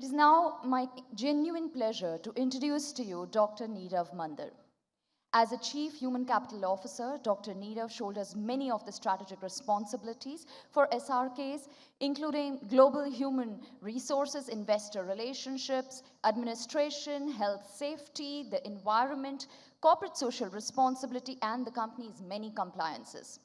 It is now my genuine pleasure to introduce to you Dr. Nirav Mandar. As a Chief Human Capital Officer, Dr. Nirav shoulders many of the strategic responsibilities for SRKs, including global human resources, investor relationships, administration, health safety, the environment, corporate social responsibility, and the company's many compliances.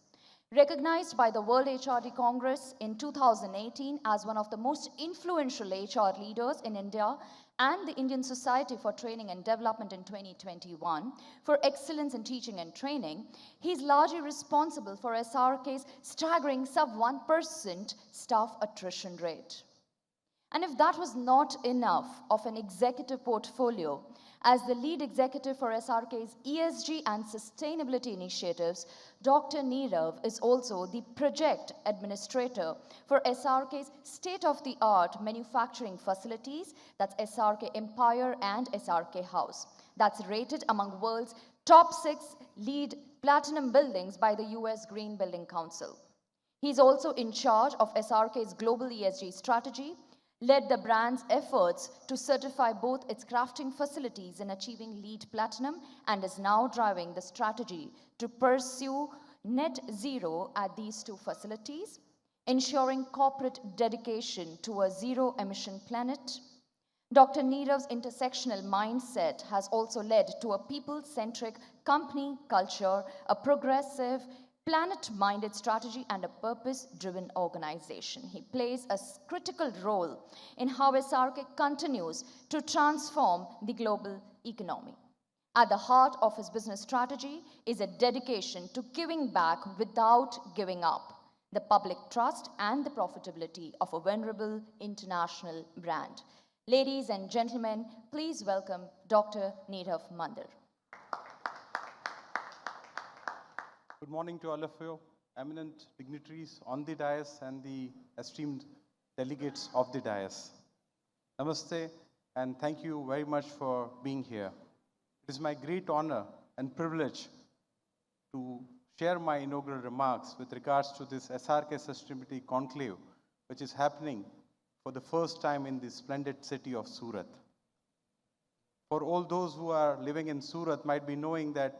Recognized by the World HRD Congress in 2018 as one of the most influential HR leaders in India and the Indian Society for Training and Development in 2021 for excellence in teaching and training, he is largely responsible for SRK's staggering sub 1% staff attrition rate. And if that was not enough of an executive portfolio, as the lead executive for SRK's ESG and sustainability initiatives, Dr. Nirav is also the project administrator for SRK's state-of-the-art manufacturing facilities, that's SRK Empire and SRK House. That's rated among world's top 6 LEED Platinum buildings by the US Green Building Council. He's also in charge of SRK's global ESG strategy, led the brand's efforts to certify both its crafting facilities in achieving LEED Platinum, and is now driving the strategy to pursue net zero at these 2 facilities, ensuring corporate dedication to a zero-emission planet. Dr. Nirav's intersectional mindset has also led to a people-centric company culture, a progressive, planet-minded strategy, and a purpose-driven organization. He plays a critical role in how SRK continues to transform the global economy. At the heart of his business strategy is a dedication to giving back without giving up the public trust and the profitability of a venerable international brand. Ladies and gentlemen, please welcome Dr. Nirav Mandar. Good morning to all of you, eminent dignitaries on the dais and the esteemed delegates of the dais. Namaste, and thank you very much for being here. It is my great honor and privilege to share my inaugural remarks with regards to this SRK Sustainability Conclave, which is happening for the first time in the splendid city of Surat. For all those who are living in Surat might be knowing that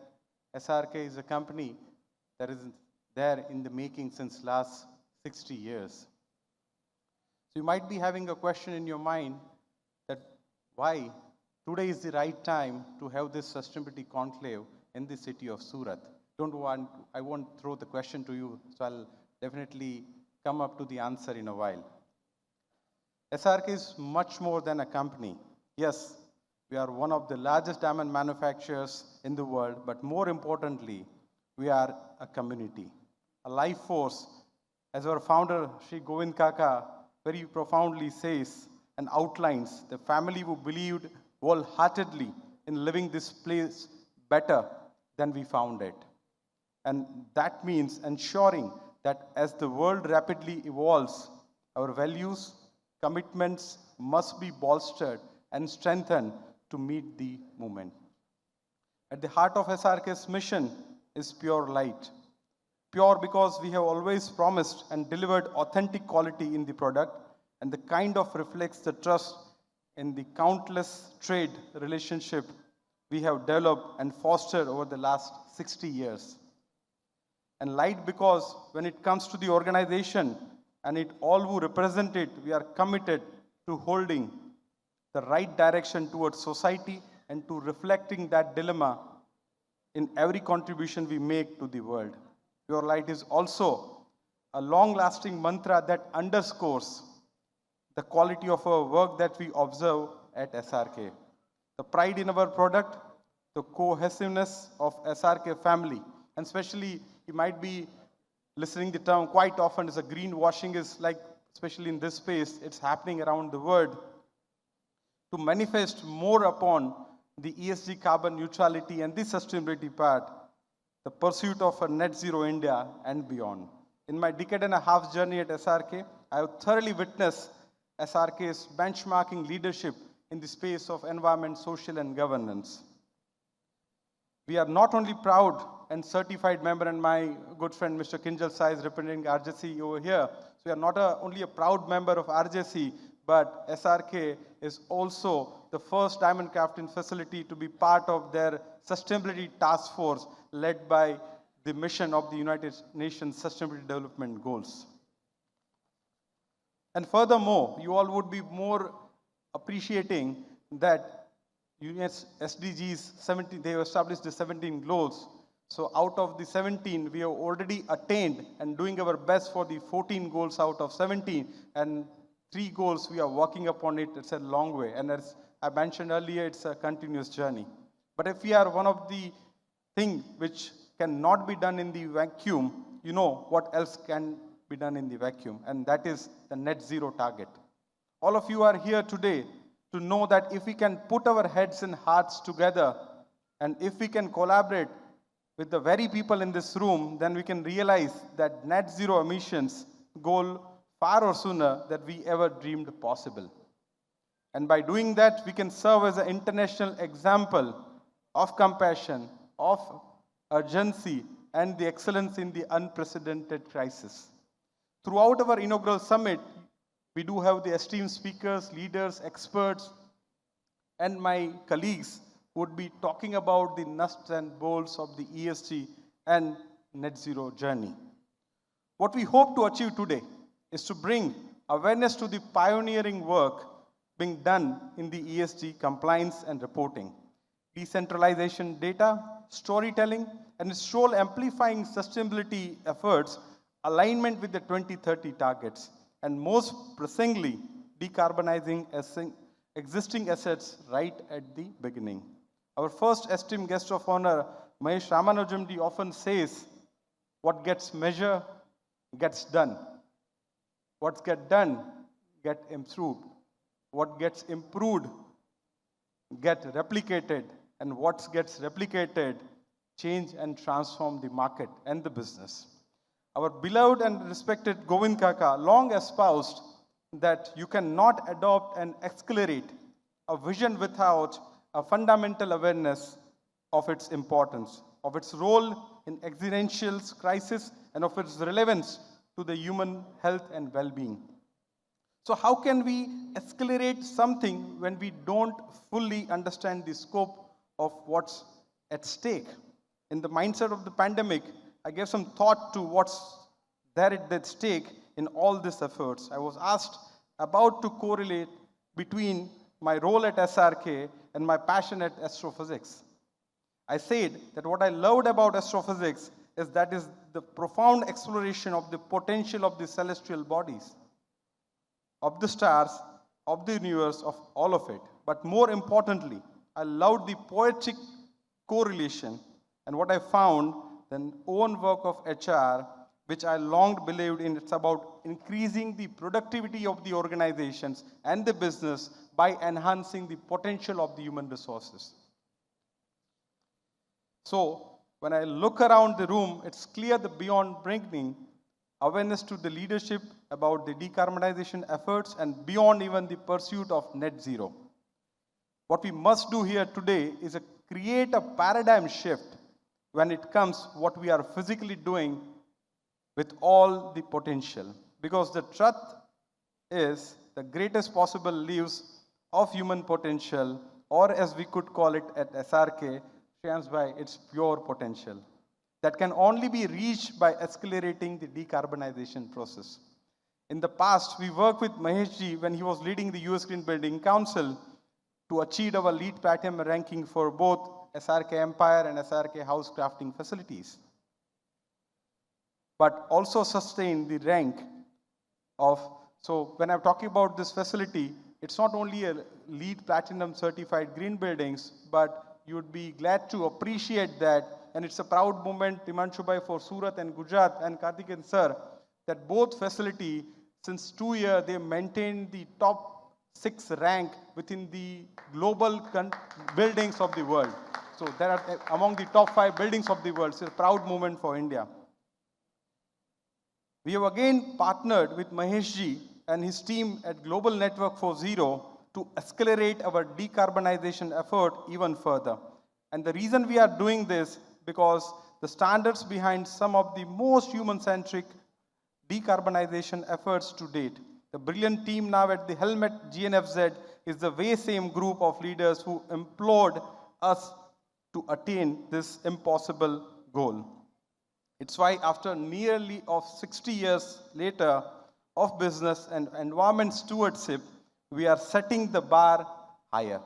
SRK is a company that is there in the making since last 60 years. So you might be having a question in your mind that why today is the right time to have this sustainability conclave in the city of Surat. I won't throw the question to you, so I'll definitely come up to the answer in a while. SRK is much more than a company. Yes, we are one of the largest diamond manufacturers in the world, but more importantly, we are a community, a life force. As our founder, Shri Govind Kaka, very profoundly says and outlines, the family who believed wholeheartedly in living this place better than we found it. And that means ensuring that as the world rapidly evolves, our values, commitments must be bolstered and strengthened to meet the movement. At the heart of SRK's mission is pure light. Pure because we have always promised and delivered authentic quality in the product, and the kind of reflects the trust in the countless trade relationship we have developed and fostered over the last 60 years. And light because when it comes to the organization and it all who represent it, we are committed to holding the right direction towards society and to reflecting that dilemma in every contribution we make to the world. Pure light is also a long-lasting mantra that underscores the quality of our work that we observe at SRK. The pride in our product, the cohesiveness of SRK family, and especially you might be listening the term quite often is a greenwashing is like, especially in this space, it's happening around the world. To manifest more upon the ESG carbon neutrality and the sustainability part, the pursuit of a net zero India and beyond. In my decade and a half journey at SRK, I have thoroughly witnessed SRK's benchmarking leadership in the space of environment, social and governance. We are not only proud and certified member, and my good friend Mr. Kinjal Sai is representing RJC over here. So we are not only a proud member of RJC, but SRK is also the first diamond crafting facility to be part of their sustainability task force led by the mission of the United Nations Sustainability Development Goals. And furthermore, you all would be more appreciating that UN's SDGs 17, they have established the 17 goals. So out of the 17, we have already attained and doing our best for the 14 goals out of 17. And 3 goals, we are working upon it. It's a long way. And as I mentioned earlier, it's a continuous journey. But if we are one of the things which cannot be done in the vacuum, you know what else can be done in the vacuum. And that is the net zero target. All of you are here today to know that if we can put our heads and hearts together, and if we can collaborate with the very people in this room, then we can realize that net zero emissions goal far or sooner than we ever dreamed possible. And by doing that, we can serve as an international example of compassion, of urgency, and the excellence in the unprecedented crisis. Throughout our inaugural summit, we do have the esteemed speakers, leaders, experts, and my colleagues would be talking about the nuts and bolts of the ESG and net zero journey. What we hope to achieve today is to bring awareness to the pioneering work being done in the ESG compliance and reporting, decentralization data, storytelling, and its role amplifying sustainability efforts, alignment with the 2030 targets, and most pressingly, decarbonizing existing assets right at the beginning. Our first esteemed guest of honor, Mahesh Ramanujamji, often says, what gets measured gets done. What gets done gets improved. What gets improved gets replicated. And what gets replicated change and transform the market and the business. Our beloved and respected Govind Kaka long espoused that you cannot adopt and accelerate a vision without a fundamental awareness of its importance, of its role in existential crisis, and of its relevance to the human health and well-being. So how can we accelerate something when we don't fully understand the scope of what's at stake? In the mindset of the pandemic, I gave some thought to what's there at that stake in all these efforts. I was asked about to correlate between my role at SRK and my passion at astrophysics. I said that what I loved about astrophysics is that is the profound exploration of the potential of the celestial bodies, of the stars, of the universe, of all of it. But more importantly, I loved the poetic correlation and what I found, the own work of HR, which I long believed in, it's about increasing the productivity of the organizations and the business by enhancing the potential of the human resources. So, when I look around the room, it's clear that beyond bringing awareness to the leadership about the decarbonization efforts and beyond even the pursuit of net zero. What we must do here today is create a paradigm shift when it comes what we are physically doing with all the potential. Because the truth is the greatest possible leaves of human potential, or as we could call it at SRK, stands by its pure potential. That can only be reached by accelerating the decarbonization process. In the past, we worked with Maheshji when he was leading the US Green Building Council to achieve our LEED Platinum ranking for both SRK Empire and SRK House Crafting facilities. But also sustain the rank of, so when I'm talking about this facility, it's not only a LEED Platinum certified green buildings, but you would be glad to appreciate that, and it's a proud moment, Timanshubai, for Surat and Gujarat and Karthikeyan sir, that both facility, since 2 years, they maintain the top 6 rank within the global buildings of the world. So they are among the top 5 buildings of the world. It's a proud moment for India. We have again partnered with Maheshji and his team at Global Network for Zero to accelerate our decarbonization effort even further. And the reason we are doing this because the standards behind some of the most human-centric decarbonization efforts to date. The brilliant team now at the helm at GNFZ is the very same group of leaders who implored us to attain this impossible goal. It's why after nearly of 60 years later of business and environment stewardship, we are setting the bar higher,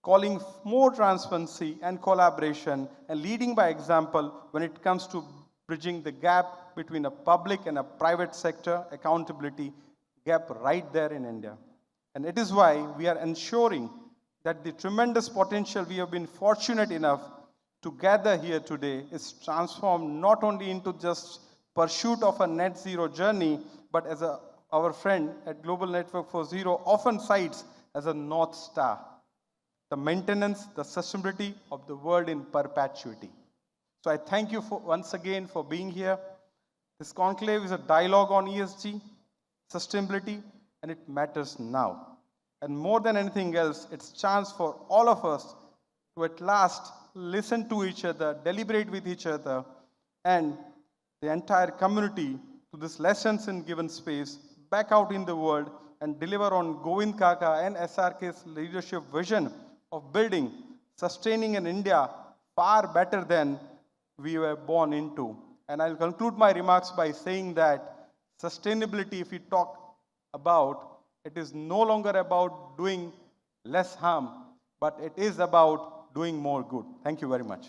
calling more transparency and collaboration and leading by example when it comes to bridging the gap between a public and a private sector accountability gap right there in India. And it is why we are ensuring that the tremendous potential we have been fortunate enough to gather here today is transformed not only into just pursuit of a net zero journey, but as our friend at Global Network for Zero often cites as a North Star, the maintenance, the sustainability of the world in perpetuity. So I thank you once again for being here. This conclave is a dialogue on ESG, sustainability, and it matters now. And more than anything else, it's a chance for all of us to at last listen to each other, deliberate with each other, and the entire community to this lessons in given space, back out in the world, and deliver on Govind Kaka and SRK's leadership vision of building, sustaining an India far better than we were born into. And I'll conclude my remarks by saying that sustainability, if we talk about, it is no longer about doing less harm, but it is about doing more good. Thank you very much.